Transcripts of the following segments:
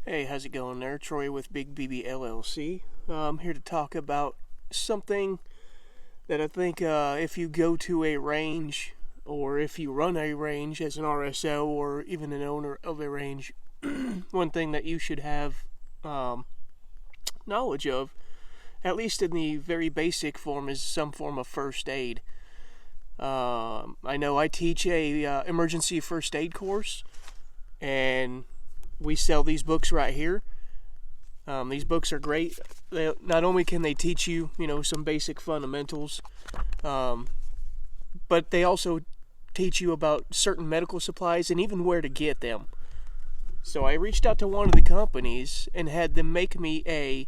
Hey, how's it going there? Troy with Big BB LLC. I'm here to talk about something that I think if you go to a range or if you run a range as an RSO or even an owner of a range, one thing that you should have knowledge of, at least in the very basic form, is some form of first aid. I know I teach a emergency first aid course, and we sell these books right here. These books are great. Not only can they teach you, some basic fundamentals, but they also teach you about certain medical supplies and even where to get them. So I reached out to one of the companies and had them make me a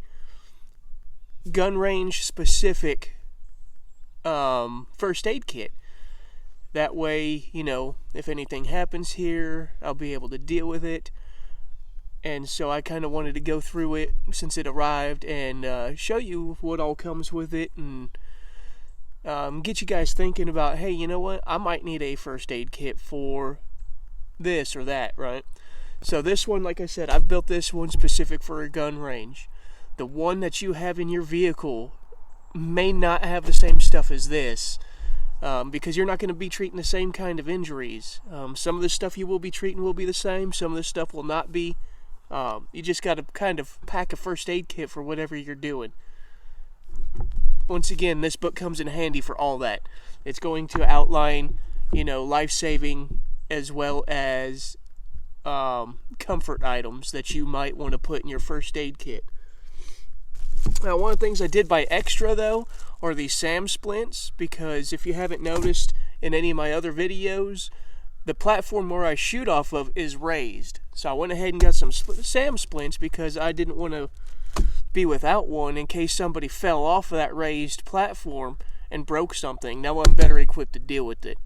gun range specific first aid kit. That way, if anything happens here, I'll be able to deal with it. And so I kind of wanted to go through it since it arrived and show you what all comes with it and get you guys thinking about, hey, you know what? I might need a first aid kit for this or that, right? So this one, like I said, I've built this one specific for a gun range. The one that you have in your vehicle may not have the same stuff as this because you're not going to be treating the same kind of injuries. Some of the stuff you will be treating will be the same. Some of the stuff will not be. You just got to kind of pack a first aid kit for whatever you're doing. Once again, this book comes in handy for all that. It's going to outline, life-saving as well as comfort items that you might want to put in your first aid kit. Now, one of the things I did buy extra, though, are these SAM splints, because if you haven't noticed in any of my other videos, the platform where I shoot off of is raised. So I went ahead and got some SAM splints because I didn't want to be without one in case somebody fell off of that raised platform and broke something. Now I'm better equipped to deal with it.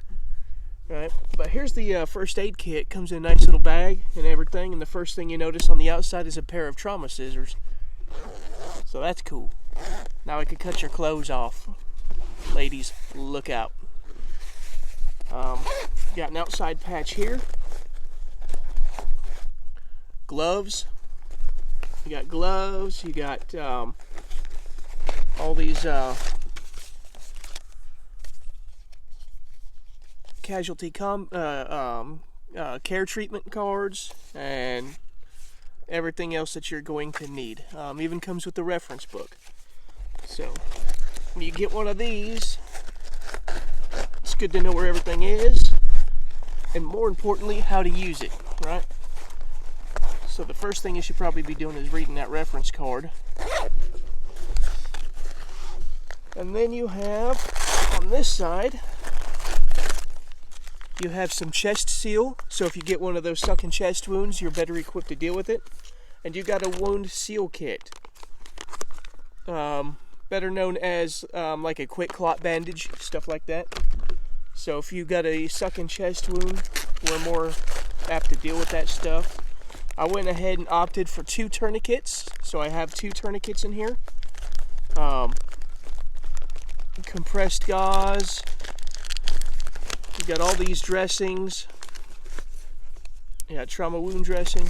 Right? But here's the first aid kit. Comes in a nice little bag and everything. And the first thing you notice on the outside is a pair of trauma scissors. So that's cool. Now I can cut your clothes off. Ladies, look out. Got an outside patch here. Gloves. You got gloves. You got all these casualty care treatment cards and everything else that you're going to need. Even comes with the reference book. So when you get one of these, it's good to know where everything is, and more importantly, how to use it, right? So the first thing you should probably be doing is reading that reference card. And then you have, on this side, you have some chest seal. So if you get one of those sucking chest wounds, you're better equipped to deal with it. And you got a wound seal kit. Better known as like a quick clot bandage, stuff like that. So if you got a sucking chest wound, we're more apt to deal with that stuff. I went ahead and opted for 2 tourniquets, so I have 2 tourniquets in here. Compressed gauze. You got all these dressings. Yeah, trauma wound dressing.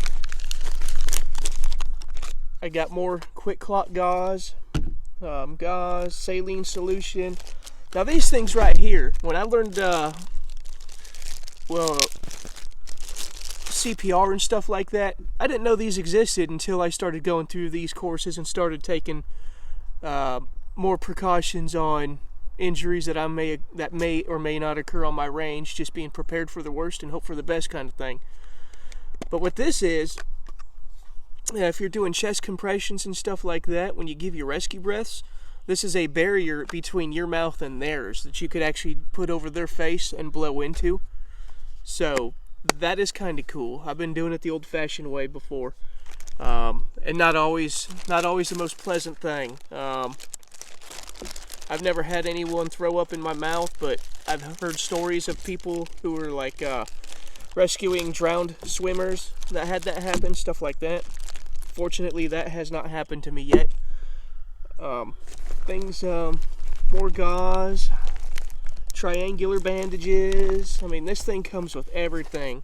I got more quick clot gauze, saline solution. Now these things right here, when I learned, CPR and stuff like that, I didn't know these existed until I started going through these courses and started taking more precautions on injuries that may or may not occur on my range, just being prepared for the worst and hope for the best kind of thing. But what this is, if you're doing chest compressions and stuff like that, when you give your rescue breaths, this is a barrier between your mouth and theirs that you could actually put over their face and blow into. So that is kind of cool. I've been doing it the old-fashioned way before, and not always the most pleasant thing. I've never had anyone throw up in my mouth, but I've heard stories of people who were like rescuing drowned swimmers that had that happen, stuff like that. Fortunately, that has not happened to me yet. More gauze, triangular bandages. I mean, this thing comes with everything.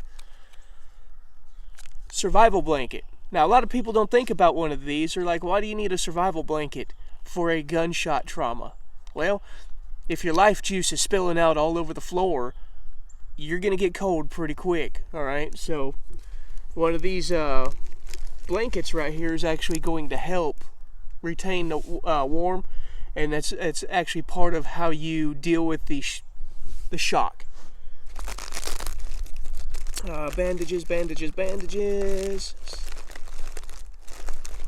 Survival blanket. Now, a lot of people don't think about one of these. They're like, why do you need a survival blanket for a gunshot trauma? Well, if your life juice is spilling out all over the floor, you're going to get cold pretty quick, all right? So one of these blankets right here is actually going to help retain the warm, and it's actually part of how you deal with the shock. Bandages,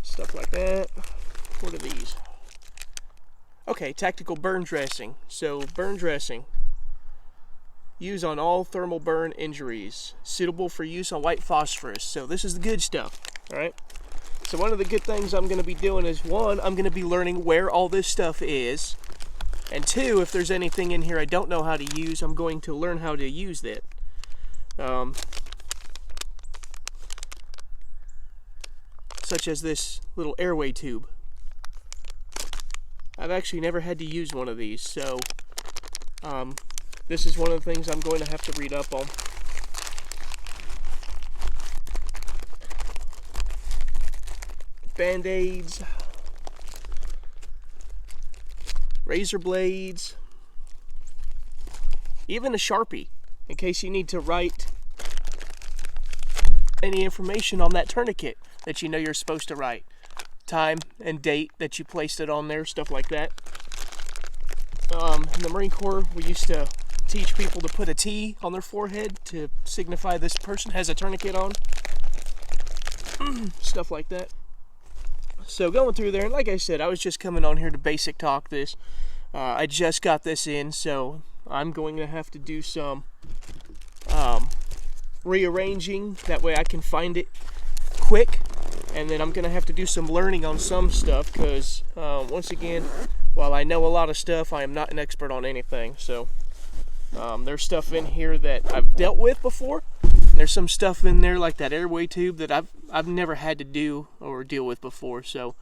stuff like that. What are these? Okay, tactical burn dressing. So burn dressing, use on all thermal burn injuries, suitable for use on white phosphorus. So this is the good stuff, all right? So one of the good things I'm going to be doing is, one, I'm going to be learning where all this stuff is, and two, if there's anything in here I don't know how to use, I'm going to learn how to use that. Such as this little airway tube. I've actually never had to use one of these, so this is one of the things I'm going to have to read up on. Band-aids, razor blades, even a Sharpie in case you need to write any information on that tourniquet that you know you're supposed to write. Time and date that you placed it on there, stuff like that. In the Marine Corps, we used to teach people to put a T on their forehead to signify this person has a tourniquet on. Stuff like that. So going through there, and like I said, I was just coming on here to basic talk this. I just got this in, so I'm going to have to do some rearranging. That way I can find it quick. And then I'm going to have to do some learning on some stuff because, once again, while I know a lot of stuff, I am not an expert on anything. So there's stuff in here that I've dealt with before. There's some stuff in there like that airway tube that I've never had to do or deal with before. So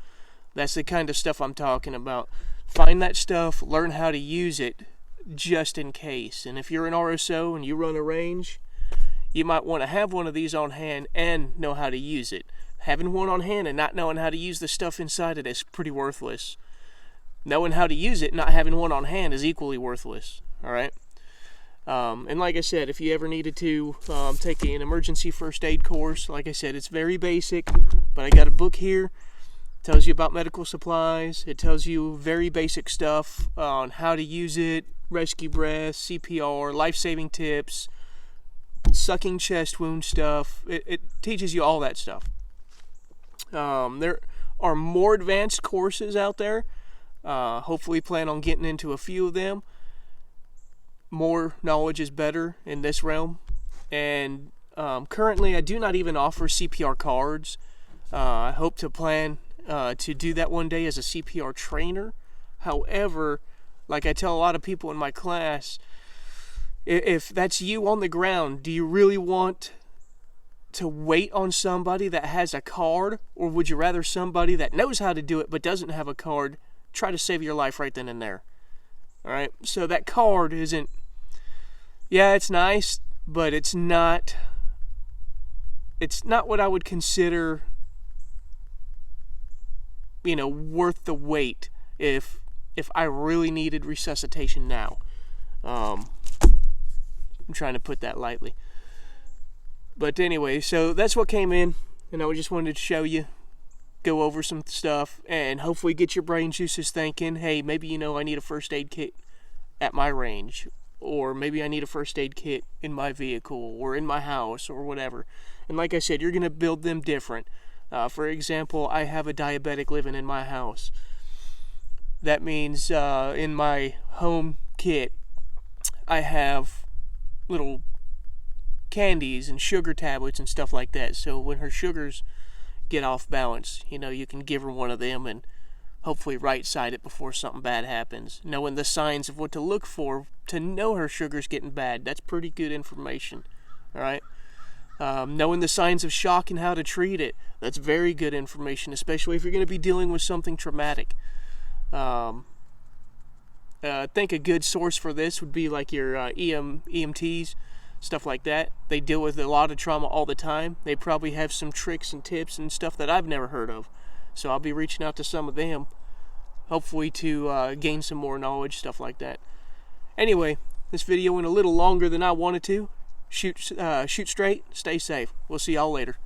that's the kind of stuff I'm talking about. Find that stuff, learn how to use it just in case. And if you're an RSO and you run a range, you might want to have one of these on hand and know how to use it. Having one on hand and not knowing how to use the stuff inside it is pretty worthless. Knowing how to use it, not having one on hand is equally worthless. All right. And like I said, if you ever needed to take an emergency first aid course, like I said, it's very basic, but I got a book here. It tells you about medical supplies. It tells you very basic stuff on how to use it, rescue breaths, CPR, life-saving tips, sucking chest wound stuff. It teaches you all that stuff. There are more advanced courses out there. Hopefully plan on getting into a few of them. More knowledge is better in this realm. And currently I do not even offer CPR cards. I hope to plan to do that one day as a CPR trainer. However, like I tell a lot of people in my class, if that's you on the ground, do you really want to wait on somebody that has a card, or would you rather somebody that knows how to do it but doesn't have a card try to save your life right then and there? All right, so that card isn't, yeah, it's nice, but it's not what I would consider, worth the wait if I really needed resuscitation now. I'm trying to put that lightly. But anyway, so that's what came in, and I just wanted to show you, go over some stuff, and hopefully get your brain juices thinking, hey, maybe I need a first aid kit at my range, or maybe I need a first aid kit in my vehicle, or in my house, or whatever. And like I said, you're going to build them different. For example, I have a diabetic living in my house. That means in my home kit, I have little candies and sugar tablets and stuff like that, so when her sugars get off balance, you can give her one of them and hopefully right side it before something bad happens. Knowing the signs of what to look for to know her sugar's getting bad, that's pretty good information. All right. Knowing the signs of shock and how to treat it, that's very good information, especially if you're going to be dealing with something traumatic. I think a good source for this would be like your EMTs. stuff like that. They deal with a lot of trauma all the time. They probably have some tricks and tips and stuff that I've never heard of. So I'll be reaching out to some of them, hopefully to gain some more knowledge, stuff like that. Anyway, this video went a little longer than I wanted to. Shoot straight, stay safe. We'll see y'all later.